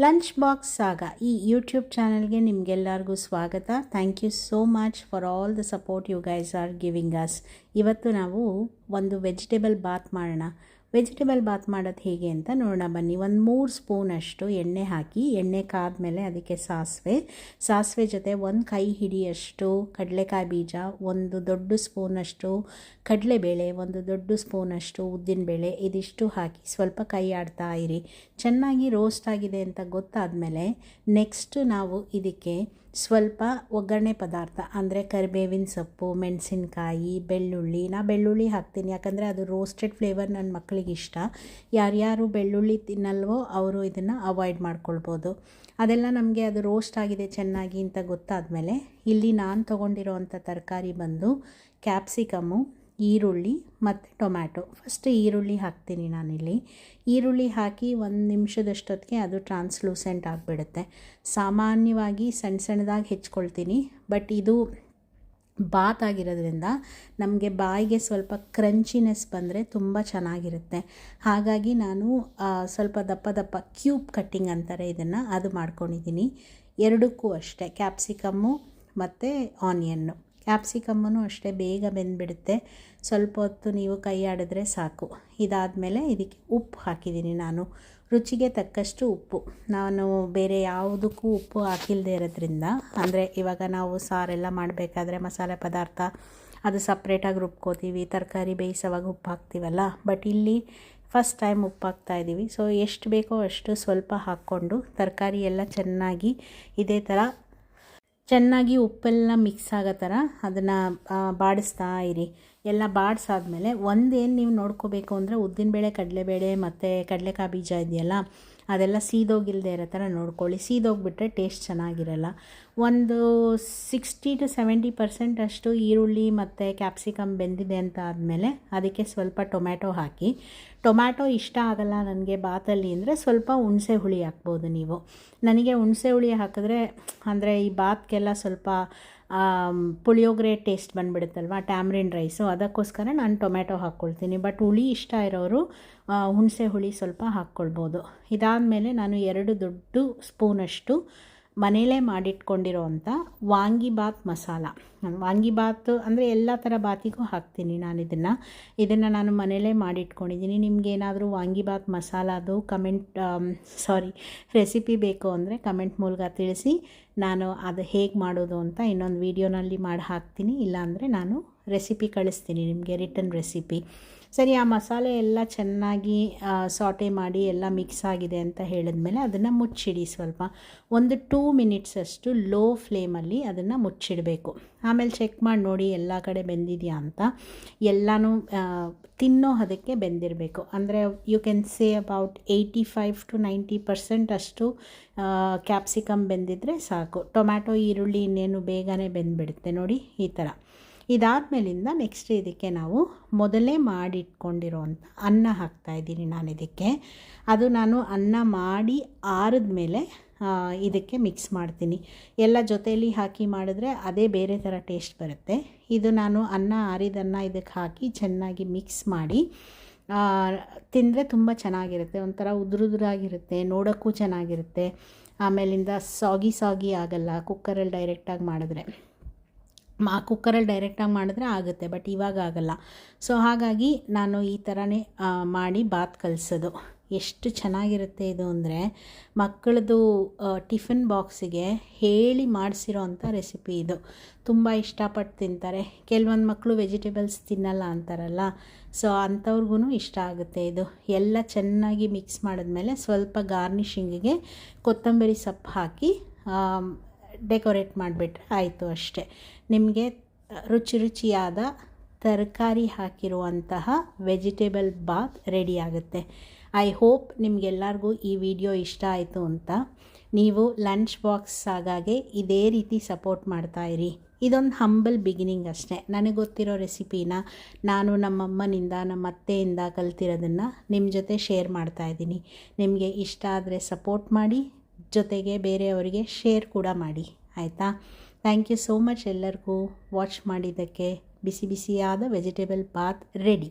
Lunch box ಸಾಗ ಈ YouTube ಚಾನಲ್ಗೆ ನಿಮಗೆಲ್ಲರಿಗೂ ಸ್ವಾಗತ. Thank you so much for all the support you guys are giving us. ಇವತ್ತು ನಾವು ಒಂದು ವೆಜಿಟೇಬಲ್ ಬಾತ್ ಮಾಡೋಣ. ವೆಜಿಟೇಬಲ್ ಬಾತ್ ಮಾಡೋದು ಹೇಗೆ ಅಂತ ನೋಡೋಣ ಬನ್ನಿ. ಒಂದು 3 ಸ್ಪೂನಷ್ಟು ಎಣ್ಣೆ ಹಾಕಿ, ಎಣ್ಣೆ ಕಾದ್ಮೇಲೆ ಅದಕ್ಕೆ ಸಾಸಿವೆ ಜೊತೆ ಒಂದು ಕೈ ಹಿಡಿಯಷ್ಟು ಕಡಲೆಕಾಯಿ ಬೀಜ, ಒಂದು ದೊಡ್ಡ ಸ್ಪೂನಷ್ಟು ಕಡಲೆಬೇಳೆ, ಒಂದು ದೊಡ್ಡ ಸ್ಪೂನಷ್ಟು ಉದ್ದಿನಬೇಳೆ, ಇದಿಷ್ಟು ಹಾಕಿ ಸ್ವಲ್ಪ ಕೈ ಆಡ್ತಾ ಇರಿ. ಚೆನ್ನಾಗಿ ರೋಸ್ಟ್ ಆಗಿದೆ ಅಂತ ಗೊತ್ತಾದಮೇಲೆ ನೆಕ್ಸ್ಟು ನಾವು ಇದಕ್ಕೆ ಸ್ವಲ್ಪ ಒಗ್ಗರಣೆ ಪದಾರ್ಥ ಅಂದರೆ ಕರಿಬೇವಿನ ಸೊಪ್ಪು, ಮೆಣಸಿನ್ಕಾಯಿ, ಬೆಳ್ಳುಳ್ಳಿ ಹಾಕ್ತೀನಿ. ಯಾಕಂದರೆ ಅದು ರೋಸ್ಟೆಡ್ ಫ್ಲೇವರ್ ನನ್ನ ಮಕ್ಕಳಿಗೆ ಇಷ್ಟ. ಯಾರ್ಯಾರು ಬೆಳ್ಳುಳ್ಳಿ ತಿನ್ನಲ್ವೋ ಅವರು ಇದನ್ನು ಅವಾಯ್ಡ್ ಮಾಡ್ಕೊಳ್ಬೋದು. ಅದೆಲ್ಲ ನಮಗೆ ಅದು ರೋಸ್ಟ್ ಆಗಿದೆ ಚೆನ್ನಾಗಿ ಅಂತ ಗೊತ್ತಾದಮೇಲೆ ಇಲ್ಲಿ ನಾನು ತೊಗೊಂಡಿರೋವಂಥ ತರಕಾರಿ ಬಂದು ಕ್ಯಾಪ್ಸಿಕಮ್ಮು, ಈರುಳ್ಳಿ ಮತ್ತು ಟೊಮ್ಯಾಟೊ. ಫಸ್ಟ್ ಈರುಳ್ಳಿ ಹಾಕ್ತೀನಿ ನಾನಿಲ್ಲಿ. ಈರುಳ್ಳಿ ಹಾಕಿ 1 ನಿಮಿಷದಷ್ಟೊತ್ತಿಗೆ ಅದು ಟ್ರಾನ್ಸ್ಲೂಸೆಂಟ್ ಆಗಿಬಿಡುತ್ತೆ. ಸಾಮಾನ್ಯವಾಗಿ ಸಣ್ಣದಾಗಿ ಹೆಚ್ಕೊಳ್ತೀನಿ, ಬಟ್ ಇದು ಬಾತ್ ಆಗಿರೋದ್ರಿಂದ ನಮಗೆ ಬಾಯಿಗೆ ಸ್ವಲ್ಪ ಕ್ರಂಚಿನೆಸ್ ಬಂದರೆ ತುಂಬ ಚೆನ್ನಾಗಿರುತ್ತೆ. ಹಾಗಾಗಿ ನಾನು ಸ್ವಲ್ಪ ದಪ್ಪ ಕ್ಯೂಬ್ ಕಟ್ಟಿಂಗ್ ಅಂತಾರೆ ಇದನ್ನು, ಅದು ಮಾಡ್ಕೊಂಡಿದ್ದೀನಿ. ಎರಡಕ್ಕೂ ಅಷ್ಟೇ, ಕ್ಯಾಪ್ಸಿಕಮ್ಮು ಮತ್ತು ಆನಿಯನ್ನು. ಕ್ಯಾಪ್ಸಿಕಮ್ಮೂ ಅಷ್ಟೇ ಬೇಗ ಬೆಂದುಬಿಡುತ್ತೆ. ಸ್ವಲ್ಪ ಹೊತ್ತು ನೀವು ಕೈ ಆಡಿದ್ರೆ ಸಾಕು. ಇದಾದಮೇಲೆ ಇದಕ್ಕೆ ಉಪ್ಪು ಹಾಕಿದ್ದೀನಿ ನಾನು, ರುಚಿಗೆ ತಕ್ಕಷ್ಟು ಉಪ್ಪು. ನಾನು ಬೇರೆ ಯಾವುದಕ್ಕೂ ಉಪ್ಪು ಹಾಕಿಲ್ಲದೆ ಇರೋದ್ರಿಂದ, ಅಂದರೆ ಇವಾಗ ನಾವು ಸಾರೆಲ್ಲ ಮಾಡಬೇಕಾದ್ರೆ ಮಸಾಲೆ ಪದಾರ್ಥ ಅದು ಸಪ್ರೇಟಾಗಿ ರುಬ್ಕೋತೀವಿ, ತರಕಾರಿ ಬೇಯಿಸೋವಾಗ ಉಪ್ಪು ಹಾಕ್ತೀವಲ್ಲ, ಬಟ್ ಇಲ್ಲಿ ಫಸ್ಟ್ ಟೈಮ್ ಉಪ್ಪು ಹಾಕ್ತಾಯಿದ್ದೀವಿ. ಸೊ ಎಷ್ಟು ಬೇಕೋ ಅಷ್ಟು ಸ್ವಲ್ಪ ಹಾಕ್ಕೊಂಡು ತರಕಾರಿ ಎಲ್ಲ ಚೆನ್ನಾಗಿ ಇದೇ ಥರ ಚೆನ್ನಾಗಿ ಉಪ್ಪೆಲ್ಲ ಮಿಕ್ಸ್ ಆಗೋ ಥರ ಅದನ್ನು ಬಾಡಿಸ್ತಾ ಇರಿ. ಎಲ್ಲ ಬಾಡಿಸಾದ್ಮೇಲೆ ಒಂದೇನು ನೀವು ನೋಡ್ಕೋಬೇಕು ಅಂದರೆ ಉದ್ದಿನಬೇಳೆ, ಕಡಲೆಬೇಳೆ ಮತ್ತು ಕಡಲೆಕಾಯಿ ಬೀಜ ಇದೆಯಲ್ಲ, ಅದೆಲ್ಲ ಸೀದೋಗಿಲ್ಲದೆ ಇರೋ ಥರ ನೋಡ್ಕೊಳ್ಳಿ. ಸೀದೋಗಿಬಿಟ್ರೆ ಟೇಸ್ಟ್ ಚೆನ್ನಾಗಿರಲ್ಲ. ಒಂದು 60 to 70% ಅಷ್ಟು ಈರುಳ್ಳಿ ಮತ್ತು ಕ್ಯಾಪ್ಸಿಕಮ್ ಬೆಂದಿದೆ ಅಂತ ಆದಮೇಲೆ ಅದಕ್ಕೆ ಸ್ವಲ್ಪ ಟೊಮ್ಯಾಟೊ ಹಾಕಿ. ಟೊಮ್ಯಾಟೊ ಇಷ್ಟ ಆಗಲ್ಲ ನನಗೆ ಬಾತಲ್ಲಿ ಅಂದರೆ ಸ್ವಲ್ಪ ಹುಣಸೆ ಹುಳಿ ಹಾಕ್ಬೋದು ನೀವು. ನನಗೆ ಹುಣಸೆ ಹುಳಿ ಹಾಕಿದ್ರೆ ಅಂದರೆ ಈ ಬಾತ್ಗೆಲ್ಲ ಸ್ವಲ್ಪ ಪುಳಿಯೋಗರೆ ಟೇಸ್ಟ್ ಬಂದುಬಿಡುತ್ತಲ್ವ, ಟ್ಯಾಮ್ರಿನ್ ರೈಸು, ಅದಕ್ಕೋಸ್ಕರ ನಾನು ಟೊಮ್ಯಾಟೊ ಹಾಕ್ಕೊಳ್ತೀನಿ. ಬಟ್ ಹುಳಿ ಇಷ್ಟ ಇರೋರು ಹುಣಸೆ ಹುಳಿ ಸ್ವಲ್ಪ ಹಾಕ್ಕೊಳ್ಬೋದು. ಇದಾದಮೇಲೆ ನಾನು 2 ದೊಡ್ಡ ಸ್ಪೂನಷ್ಟು ಮನೇಲೇ ಮಾಡಿಟ್ಕೊಂಡಿರೋ ಅಂಥ ವಾಂಗಿಬಾತ್ ಮಸಾಲ. ವಾಂಗಿಬಾತ್ ಅಂದರೆ ಎಲ್ಲ ಥರ ಬಾತಿಗೂ ಹಾಕ್ತೀನಿ ನಾನು ಇದನ್ನು ನಾನು ಮನೇಲೇ ಮಾಡಿಟ್ಕೊಂಡಿದ್ದೀನಿ. ನಿಮಗೇನಾದರೂ ವಾಂಗಿಬಾತ್ ಮಸಾಲದು ರೆಸಿಪಿ ಬೇಕು ಅಂದರೆ ಕಮೆಂಟ್ ಮೂಲಕ ತಿಳಿಸಿ. ನಾನು ಅದು ಹೇಗೆ ಮಾಡೋದು ಅಂತ ಇನ್ನೊಂದು ವೀಡಿಯೋನಲ್ಲಿ ಮಾಡಿ ಹಾಕ್ತೀನಿ. ಇಲ್ಲಾಂದರೆ ನಾನು ರೆಸಿಪಿ ಕಳಿಸ್ತೀನಿ ನಿಮಗೆ, ರಿಟರ್ನ್ ರೆಸಿಪಿ. ಸರಿ, ಆ ಮಸಾಲೆ ಎಲ್ಲ ಚೆನ್ನಾಗಿ ಸಾಟೆ ಮಾಡಿ ಎಲ್ಲ ಮಿಕ್ಸ್ ಆಗಿದೆ ಅಂತ ಹೇಳಿದ್ಮೇಲೆ ಅದನ್ನು ಮುಚ್ಚಿಡಿ. ಸ್ವಲ್ಪ ಒಂದು 2 ಮಿನಿಟ್ಸ್ ಅಷ್ಟು ಲೋ ಫ್ಲೇಮಲ್ಲಿ ಅದನ್ನು ಮುಚ್ಚಿಡಬೇಕು. ಆಮೇಲೆ ಚೆಕ್ ಮಾಡಿ ನೋಡಿ ಎಲ್ಲ ಕಡೆ ಬೆಂದಿದೆಯಾ ಅಂತ. ಎಲ್ಲನೂ ತಿನ್ನೋ ಅದಕ್ಕೆ ಬೆಂದಿರಬೇಕು. ಅಂದರೆ you can say about 85 to 90% ಅಷ್ಟು ಕ್ಯಾಪ್ಸಿಕಮ್ ಬೆಂದಿದ್ರೆ ಸಾಕು. ಟೊಮ್ಯಾಟೊ, ಈರುಳ್ಳಿ ಇನ್ನೇನು ಬೇಗನೆ ಬೆಂದುಬಿಡುತ್ತೆ ನೋಡಿ ಈ ಥರ. ಇದಾದಮೇಲಿಂದ ನೆಕ್ಸ್ಟ್ ಇದಕ್ಕೆ ನಾವು ಮೊದಲೇ ಮಾಡಿಟ್ಕೊಂಡಿರೋವಂಥ ಅನ್ನ ಹಾಕ್ತಾಯಿದ್ದೀನಿ ನಾನು ಇದಕ್ಕೆ. ಅದು ನಾನು ಅನ್ನ ಮಾಡಿ ಆರಿದ್ಮೇಲೆ ಇದಕ್ಕೆ ಮಿಕ್ಸ್ ಮಾಡ್ತೀನಿ. ಎಲ್ಲ ಜೊತೆಯಲ್ಲಿ ಹಾಕಿ ಮಾಡಿದ್ರೆ ಅದೇ ಬೇರೆ ಥರ ಟೇಸ್ಟ್ ಬರುತ್ತೆ. ಇದು ನಾನು ಆರಿದನ್ನ ಇದಕ್ಕೆ ಹಾಕಿ ಚೆನ್ನಾಗಿ ಮಿಕ್ಸ್ ಮಾಡಿ ತಿಂದರೆ ತುಂಬ ಚೆನ್ನಾಗಿರುತ್ತೆ. ಒಂಥರ ಉದುರುದುರಾಗಿರುತ್ತೆ, ನೋಡೋಕ್ಕೂ ಚೆನ್ನಾಗಿರುತ್ತೆ. ಆಮೇಲಿಂದ ಸಾಗಿ ಆಗಲ್ಲ ಕುಕ್ಕರಲ್ಲಿ ಡೈರೆಕ್ಟಾಗಿ ಮಾಡಿದ್ರೆ. ಕುಕ್ಕರಲ್ಲಿ ಡೈರೆಕ್ಟಾಗಿ ಮಾಡಿದ್ರೆ ಆಗುತ್ತೆ, ಬಟ್ ಇವಾಗ ಆಗಲ್ಲ. ಸೊ ಹಾಗಾಗಿ ನಾನು ಈ ಥರನೇ ಮಾಡಿ ಬಾತ್ ಕಲಿಸೋದು. ಎಷ್ಟು ಚೆನ್ನಾಗಿರುತ್ತೆ ಇದು ಅಂದರೆ ಮಕ್ಕಳದು ಟಿಫಿನ್ ಬಾಕ್ಸಿಗೆ ಹೇಳಿ ಮಾಡಿಸಿರೋ ಅಂಥ ರೆಸಿಪಿ ಇದು. ತುಂಬ ಇಷ್ಟಪಟ್ಟು ತಿಂತಾರೆ. ಕೆಲವೊಂದು ಮಕ್ಕಳು ವೆಜಿಟೇಬಲ್ಸ್ ತಿನ್ನಲ್ಲ ಅಂತಾರಲ್ಲ, ಸೊ ಅಂಥವ್ರಿಗೂ ಇಷ್ಟ ಆಗುತ್ತೆ ಇದು. ಎಲ್ಲ ಚೆನ್ನಾಗಿ ಮಿಕ್ಸ್ ಮಾಡಿದ್ಮೇಲೆ ಸ್ವಲ್ಪ ಗಾರ್ನಿಷಿಂಗಿಗೆ ಕೊತ್ತಂಬರಿ ಸೊಪ್ಪು ಹಾಕಿ ಡೆಕೋರೇಟ್ ಮಾಡಿಬಿಟ್ರೆ ಆಯಿತು ಅಷ್ಟೇ. ನಿಮಗೆ ರುಚಿಯಾದ ತರಕಾರಿ ಹಾಕಿರುವಂತಹ ವೆಜಿಟೇಬಲ್ ಬಾತ್ ರೆಡಿ ಆಗುತ್ತೆ. ಐ ಹೋಪ್ ನಿಮಗೆಲ್ಲರಿಗೂ ಈ ವಿಡಿಯೋ ಇಷ್ಟ ಆಯಿತು ಅಂತ. ನೀವು ಲಂಚ್ ಬಾಕ್ಸ್ ಸಾಗಾಗೆ ಇದೇ ರೀತಿ ಸಪೋರ್ಟ್ ಮಾಡ್ತಾಯಿರಿ. ಇದೊಂದು ಹಂಬಲ್ ಬಿಗಿನಿಂಗ್ ಅಷ್ಟೇ. ನನಗೆ ಗೊತ್ತಿರೋ ರೆಸಿಪಿನ ನಾನು ನಮ್ಮಮ್ಮನಿಂದ, ನಮ್ಮ ಅತ್ತೆಯಿಂದ ಕಲ್ತಿರೋದನ್ನು ನಿಮ್ಮ ಜೊತೆ ಶೇರ್ ಮಾಡ್ತಾಯಿದ್ದೀನಿ. ನಿಮಗೆ ಇಷ್ಟ ಆದರೆ ಸಪೋರ್ಟ್ ಮಾಡಿ, ಜೊತೆಗೆ ಬೇರೆಯವರಿಗೆ ಶೇರ್ ಕೂಡ ಮಾಡಿ, ಆಯಿತಾ? ಥ್ಯಾಂಕ್ ಯು ಸೋ ಮಚ್ ಎಲ್ಲರಿಗೂ ವಾಚ್ ಮಾಡಿದ್ದಕ್ಕೆ. ಬಿಸಿಯಾದ ವೆಜಿಟೇಬಲ್ ಬಾತ್ ರೆಡಿ.